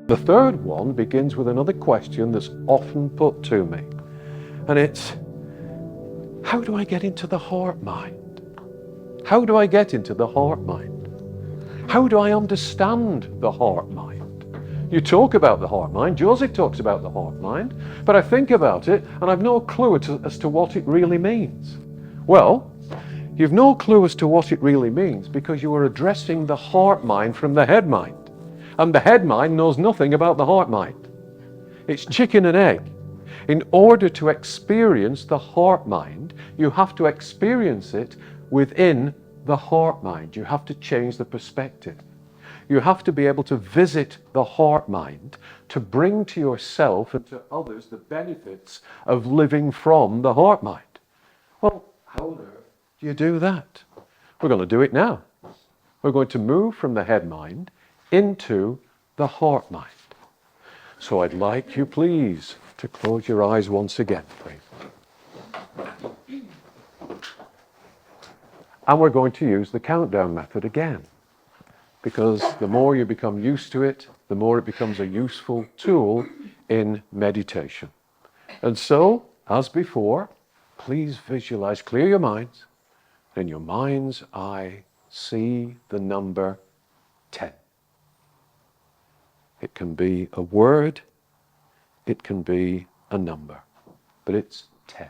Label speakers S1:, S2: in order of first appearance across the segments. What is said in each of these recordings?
S1: The third one begins with another question that's often put to me, and it's, how do I get into the heart mind? How do I get into the heart mind? How do I understand the heart mind? You talk about the heart mind, Joseph talks about the heart mind, but I think about it and I've no clue as to what it really means. Well, you've no clue as to what it really means because you are addressing the heart mind from the head mind. And the head mind knows nothing about the heart mind. It's chicken and egg. In order to experience the heart mind, you have to experience it within the heart mind. You have to change the perspective. You have to be able to visit the heart mind to bring to yourself and to others the benefits of living from the heart mind. Well, how on earth do you do that? We're going to do it now. We're going to move from the head mind into the heart mind. So I'd like you, please, to close your eyes once again, please. And we're going to use the countdown method again, because the more you become used to it, the more it becomes a useful tool in meditation. And so, as before, please visualize, clear your minds. In your mind's eye, see the number 10. It can be a word, it can be a number, but it's 10.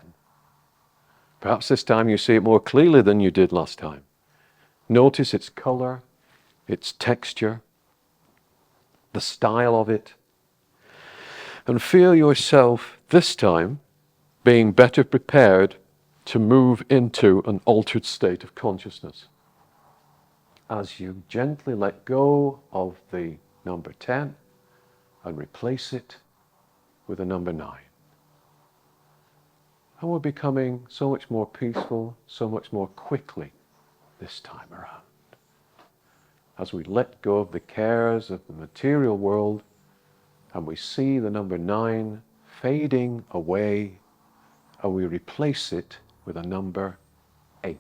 S1: Perhaps this time you see it more clearly than you did last time. Notice its color, its texture, the style of it, and feel yourself this time being better prepared to move into an altered state of consciousness as you gently let go of the number 10 and replace it with a number 9. And we're becoming so much more peaceful, so much more quickly this time around. As we let go of the cares of the material world and we see the number 9 fading away and we replace it with a number 8.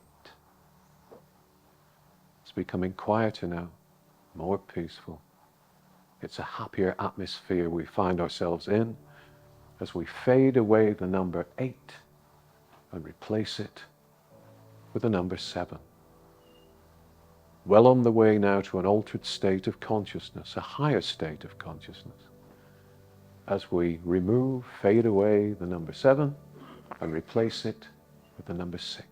S1: It's becoming quieter now, more peaceful. It's a happier atmosphere we find ourselves in as we fade away the number 8 and replace it with the number 7. Well on the way now to an altered state of consciousness, a higher state of consciousness. As we remove, fade away the number 7 and replace it with the number 6.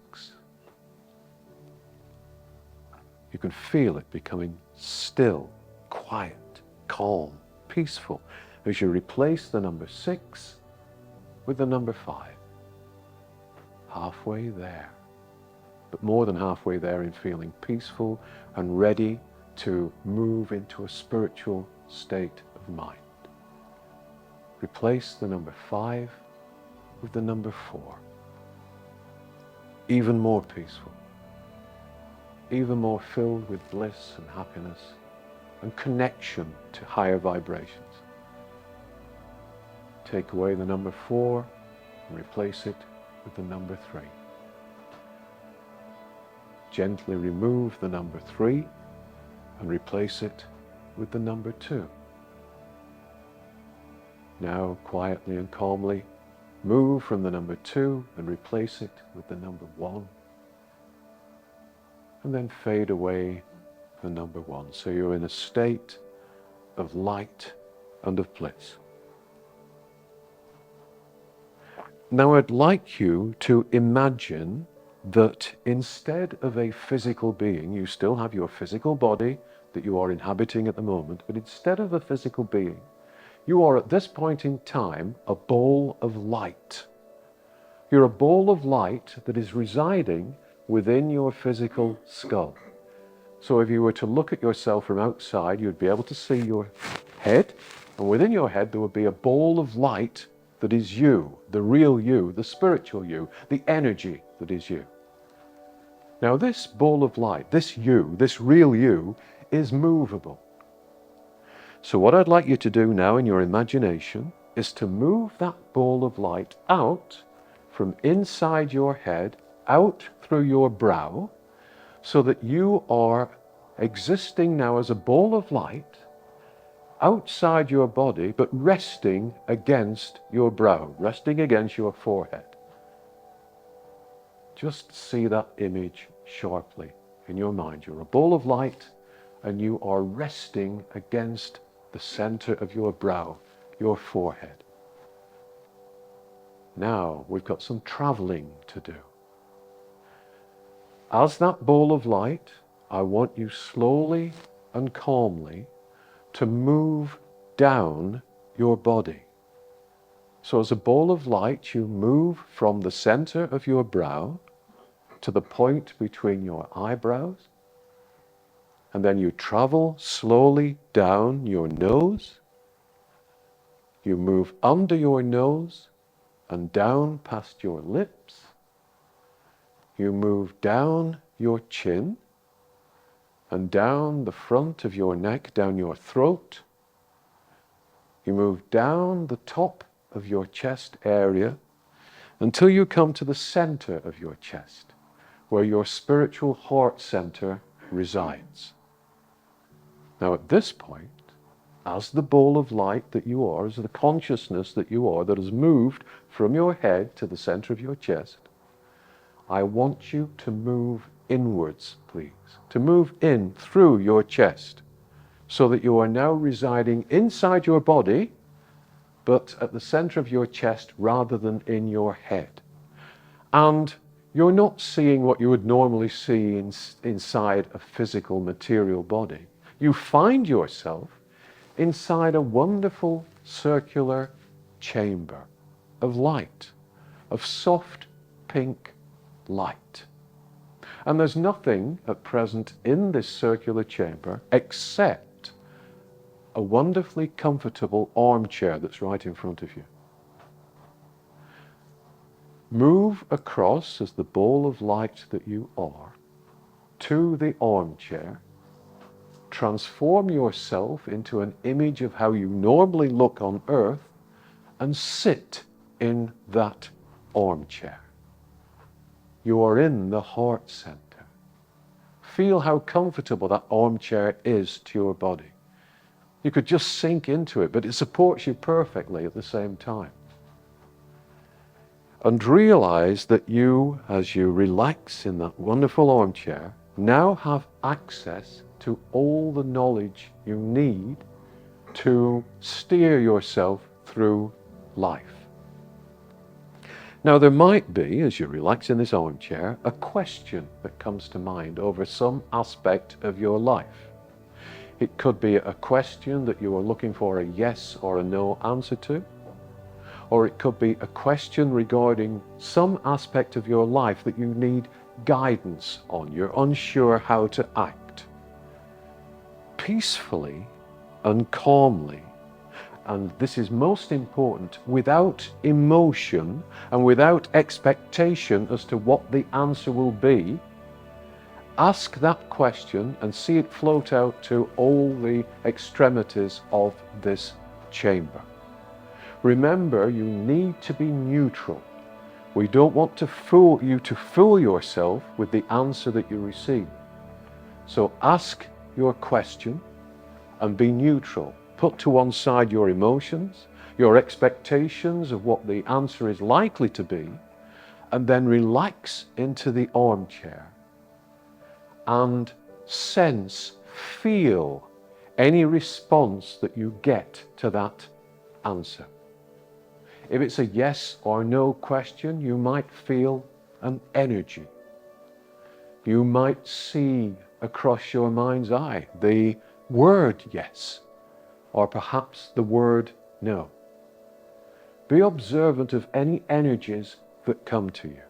S1: You can feel it becoming still, quiet, calm, peaceful as you replace the number 6 with the number 5. Halfway there, but more than halfway there in feeling peaceful and ready to move into a spiritual state of mind. Replace the number 5 with the number 4. Even more peaceful, even more filled with bliss and happiness and connection to higher vibrations. Take away the number 4 and replace it with the number 3. Gently remove the number 3 and replace it with the number 2. Now, quietly and calmly, move from the number 2 and replace it with the number 1. And then fade away the number 1. So you're in a state of light and of bliss. Now I'd like you to imagine that instead of a physical being, you still have your physical body that you are inhabiting at the moment, but instead of a physical being, you are at this point in time a ball of light. You're a ball of light that is residing within your physical skull. So if you were to look at yourself from outside, you'd be able to see your head, and within your head there would be a ball of light that is you, the real you, the spiritual you, the energy that is you. Now this ball of light, this you, this real you, is movable. So what I'd like you to do now in your imagination is to move that ball of light out from inside your head, out through your brow, so that you are existing now as a ball of light outside your body, but resting against your brow, resting against your forehead. Just see that image sharply in your mind. You're a ball of light and you are resting against the center of your brow, your forehead. Now we've got some traveling to do. As that ball of light, I want you slowly and calmly to move down your body. So as a ball of light, you move from the center of your brow to the point between your eyebrows, and then you travel slowly down your nose. You move under your nose and down past your lips. You move down your chin and down the front of your neck, down your throat. You move down the top of your chest area until you come to the center of your chest, where your spiritual heart center resides. Now at this point, as the ball of light that you are, as the consciousness that you are, that has moved from your head to the center of your chest, I want you to move inwards, please, to move in through your chest, so that you are now residing inside your body, but at the center of your chest rather than in your head. And you're not seeing what you would normally see inside a physical material body. You find yourself inside a wonderful circular chamber of light, of soft pink light. And there's nothing at present in this circular chamber except a wonderfully comfortable armchair that's right in front of you. Move across as the ball of light that you are to the armchair. Transform yourself into an image of how you normally look on earth and sit in that armchair. You are in the heart center. Feel how comfortable that armchair is to your body. You could just sink into it, but it supports you perfectly at the same time. And realize that you, as you relax in that wonderful armchair, now have access to all the knowledge you need to steer yourself through life. Now there might be, as you relax in this armchair, a question that comes to mind over some aspect of your life. It could be a question that you are looking for a yes or a no answer to, or it could be a question regarding some aspect of your life that you need guidance on. You're unsure how to act. Peacefully and calmly, and this is most important, without emotion and without expectation as to what the answer will be, ask that question and see it float out to all the extremities of this chamber. Remember, you need to be neutral. We don't want to fool yourself with the answer that you receive. So ask your question and be neutral. Put to one side your emotions, your expectations of what the answer is likely to be, and then relax into the armchair and sense, feel any response that you get to that answer. If it's a yes or no question, you might feel an energy. You might see across your mind's eye the word yes, or perhaps the word no. Be observant of any energies that come to you.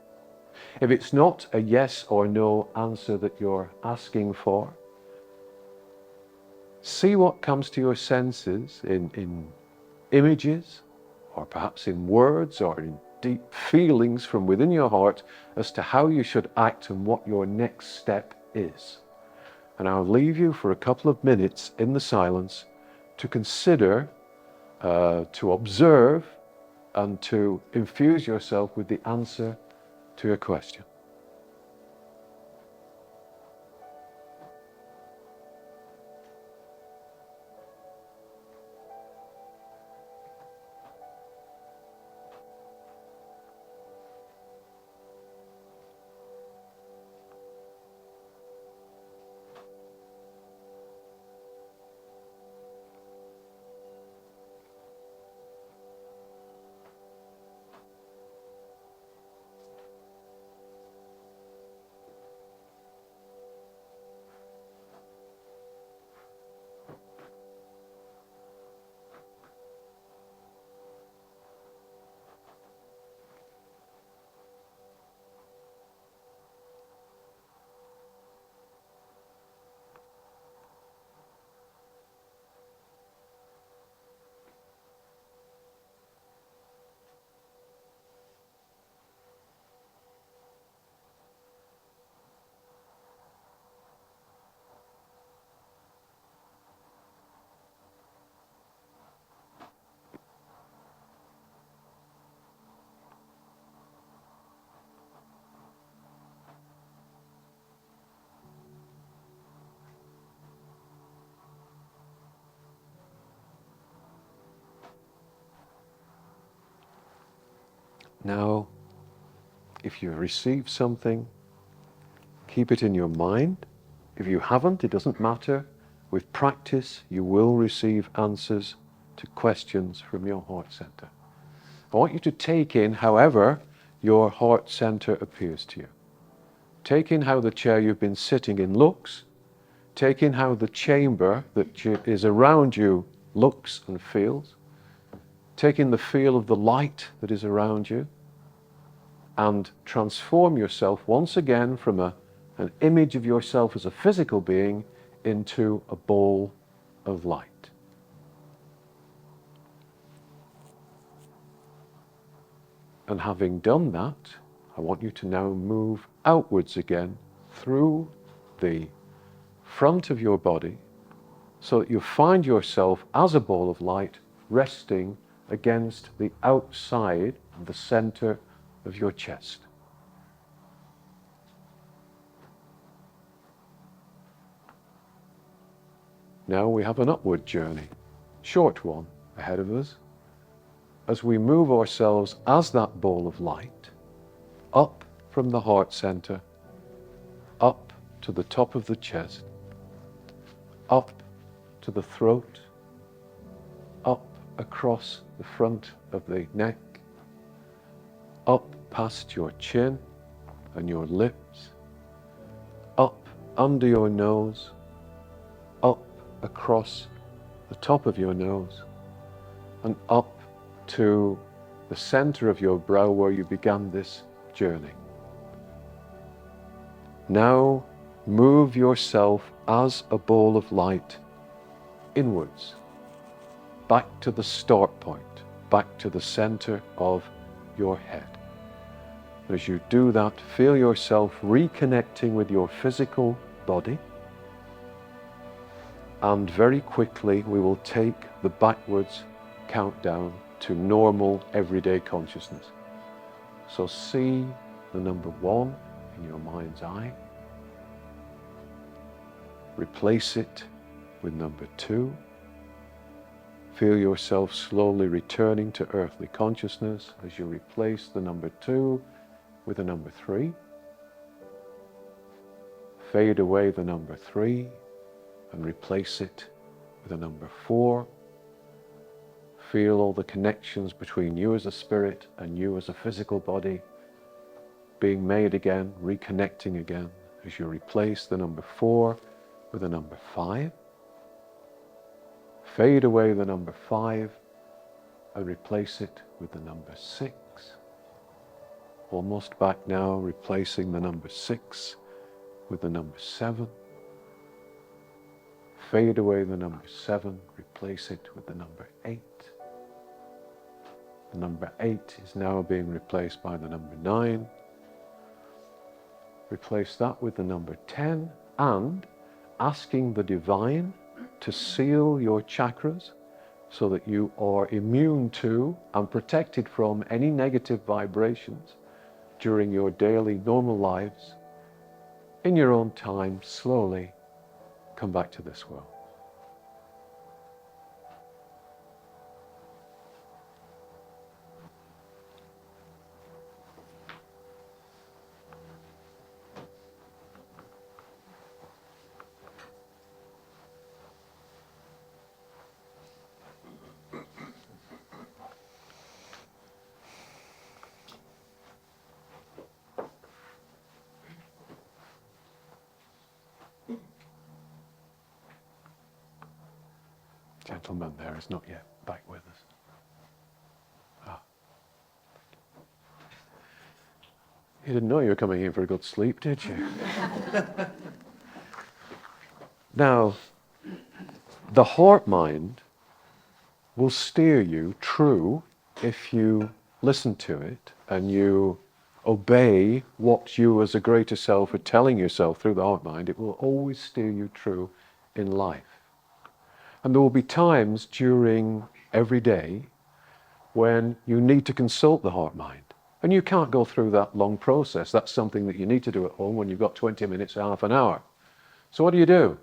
S1: If it's not a yes or no answer that you're asking for, see what comes to your senses in images, or perhaps in words, or in deep feelings from within your heart as to how you should act and what your next step is. And I'll leave you for a couple of minutes in the silence to consider, to observe, and to infuse yourself with the answer to your question. Now, if you receive something, keep it in your mind. If you haven't, it doesn't matter. With practice, you will receive answers to questions from your heart center. I want you to take in however your heart center appears to you. Take in how the chair you've been sitting in looks. Take in how the chamber that is around you looks and feels. Take in the feel of the light that is around you. And transform yourself once again from an image of yourself as a physical being into a ball of light. And having done that, I want you to now move outwards again through the front of your body so that you find yourself as a ball of light resting against the outside of the center of your chest. Now we have an upward journey, short one, ahead of us, as we move ourselves as that ball of light, up from the heart center, up to the top of the chest, up to the throat, up across the front of the neck, up past your chin and your lips, up under your nose, up across the top of your nose, and up to the center of your brow where you began this journey. Now move yourself as a ball of light inwards, back to the start point, back to the center of your head. As you do that, feel yourself reconnecting with your physical body, and very quickly we will take the backwards countdown to normal everyday consciousness. So see the number 1 in your mind's eye. Replace it with number 2. Feel yourself slowly returning to earthly consciousness as you replace the number 2 with the number 3. Fade away the number 3 and replace it with a number 4. Feel all the connections between you as a spirit and you as a physical body being made again, reconnecting again as you replace the number 4 with the number 5. Fade away the number 5 and replace it with the number 6. Almost back now, replacing the number 6 with the number 7. Fade away the number 7, replace it with the number 8. The number 8 is now being replaced by the number 9. Replace that with the number 10, and asking the divine to seal your chakras so that you are immune to and protected from any negative vibrations during your daily normal lives. In your own time, slowly come back to this world. Gentleman there is not yet back with us. Ah. You didn't know you were coming in for a good sleep, did you? Now, the heart mind will steer you true if you listen to it and you obey what you as a greater self are telling yourself through the heart mind. It will always steer you true in life. And there will be times during every day when you need to consult the heart mind. And you can't go through that long process. That's something that you need to do at home when you've got 20 minutes, half an hour. So what do?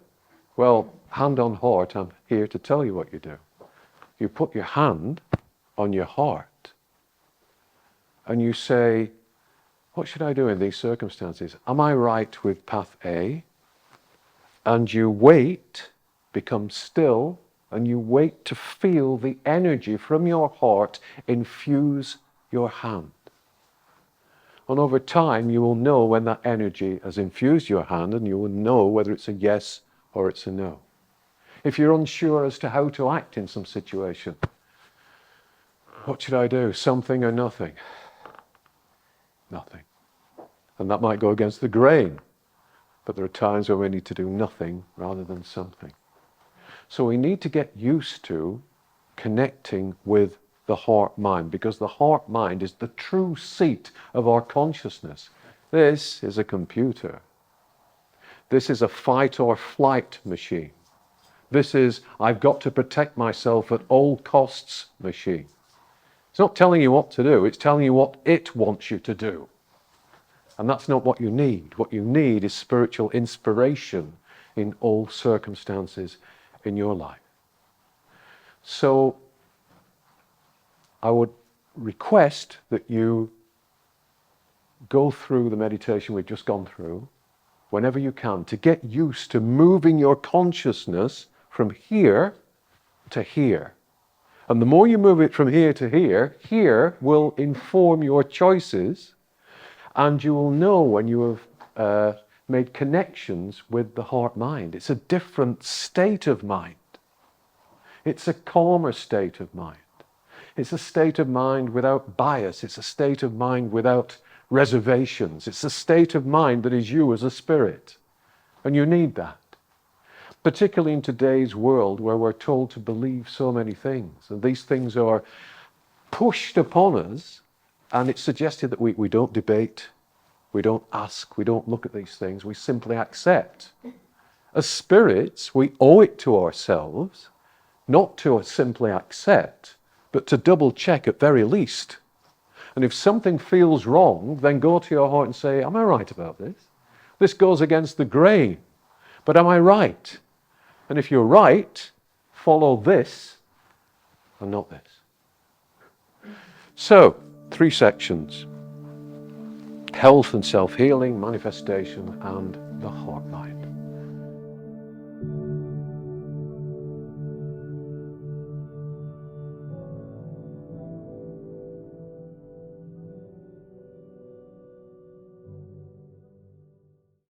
S1: Well, hand on heart, I'm here to tell you what you do. You put your hand on your heart and you say, what should I do in these circumstances? Am I right with path A? And you wait, become still, and you wait to feel the energy from your heart infuse your hand. And over time, you will know when that energy has infused your hand, and you will know whether it's a yes or it's a no. If you're unsure as to how to act in some situation, what should I do? Something or nothing? Nothing. And that might go against the grain, but there are times where we need to do nothing rather than something. So we need to get used to connecting with the heart-mind, because the heart-mind is the true seat of our consciousness. This is a computer. This is a fight or flight machine. This is, I've got to protect myself at all costs machine. It's not telling you what to do, it's telling you what it wants you to do. And that's not what you need. What you need is spiritual inspiration in all circumstances in your life. So I would request that you go through the meditation we've just gone through, whenever you can, to get used to moving your consciousness from here to here. And the more you move it from here to here, here will inform your choices, and you will know when you have made connections with the heart-mind. It's a different state of mind. It's a calmer state of mind. It's a state of mind without bias. It's a state of mind without reservations. It's a state of mind that is you as a spirit. And you need that. Particularly in today's world where we're told to believe so many things. And these things are pushed upon us, and it's suggested that we don't debate, we don't ask, we don't look at these things, we simply accept. As spirits, we owe it to ourselves not to simply accept, but to double check at very least. And if something feels wrong, then go to your heart and say, am I right about this? This goes against the grain, but am I right? And if you're right, follow this and not this. So, 3 sections: health and self-healing, manifestation, and the heart-mind.